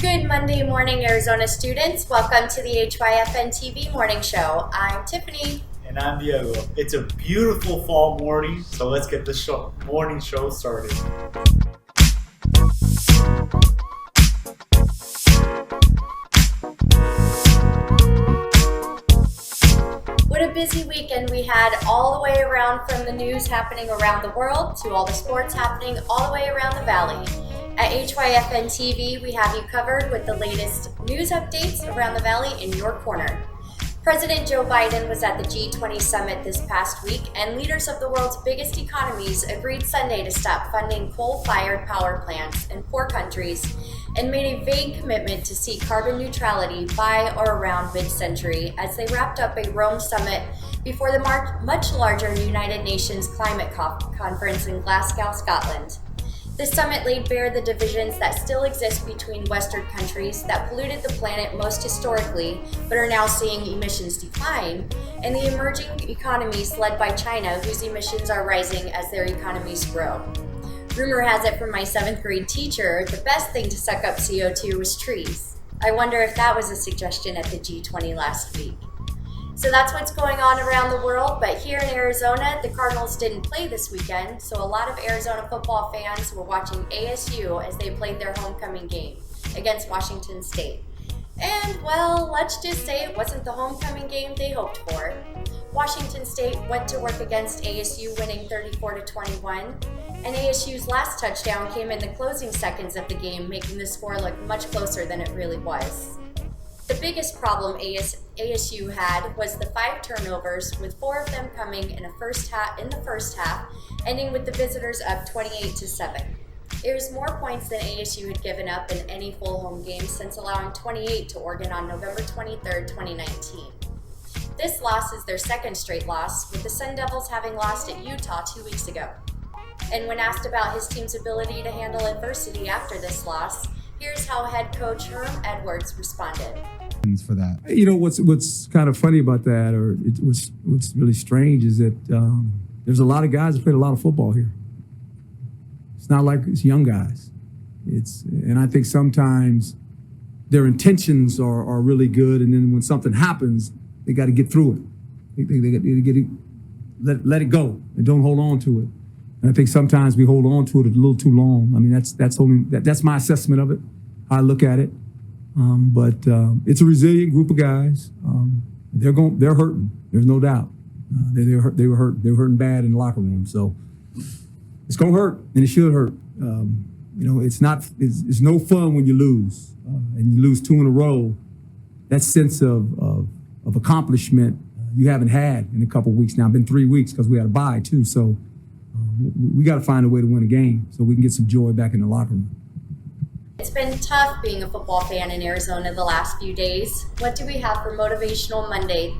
Good Monday morning, Arizona students. Welcome to the HYFNtv morning show. I'm Tiffany. And I'm Diego. It's a beautiful fall morning, so let's get the morning show started. What a busy weekend we had, all the way around, from the news happening around the world to all the sports happening all the way around the valley. At HYFNtv, we have you covered with the latest news updates around the valley in your corner. President Joe Biden was at the G20 summit this past week, and leaders of the world's biggest economies agreed Sunday to stop funding coal-fired power plants in poor countries and made a vague commitment to see carbon neutrality by or around mid-century as they wrapped up a Rome summit before the much larger United Nations Climate Conference in Glasgow, Scotland. The summit laid bare the divisions that still exist between Western countries that polluted the planet most historically but are now seeing emissions decline, and the emerging economies led by China, whose emissions are rising as their economies grow. Rumor has it from my 7th grade teacher, the best thing to suck up CO2 was trees. I wonder if that was a suggestion at the G20 last week. So that's what's going on around the world, but here in Arizona, the Cardinals didn't play this weekend, so a lot of Arizona football fans were watching ASU as they played their homecoming game against Washington State. And, well, let's just say it wasn't the homecoming game they hoped for. Washington State went to work against ASU, winning 34-21, and ASU's last touchdown came in the closing seconds of the game, making the score look much closer than it really was. The biggest problem ASU had was the 5 turnovers, with 4 of them coming in the first half, ending with the visitors up 28-7. It was more points than ASU had given up in any full home game since allowing 28 to Oregon on November 23, 2019. This loss is their second straight loss, with the Sun Devils having lost at Utah 2 weeks ago. And when asked about his team's ability to handle adversity after this loss, here's how head coach Herm Edwards responded. For that, you know, what's kind of funny about that, or what's really strange, is that there's a lot of guys that played a lot of football here. It's not like it's young guys. And I think sometimes their intentions are really good, and then when something happens, they got to get through it. They got to get it, let it go, and don't hold on to it. And I think sometimes we hold on to it a little too long. I mean, that's my assessment of it, how I look at it. But it's a resilient group of guys. They're hurting. There's no doubt. They were hurting bad in the locker room. So it's gonna hurt, and it should hurt. You know, it's no fun when you lose, and you lose 2 in a row. That sense of accomplishment you haven't had in a couple of weeks now. It's been 3 weeks because we had a bye too. So we got to find a way to win a game so we can get some joy back in the locker room. It's been tough being a football fan in Arizona the last few days. What do we have for Motivational Monday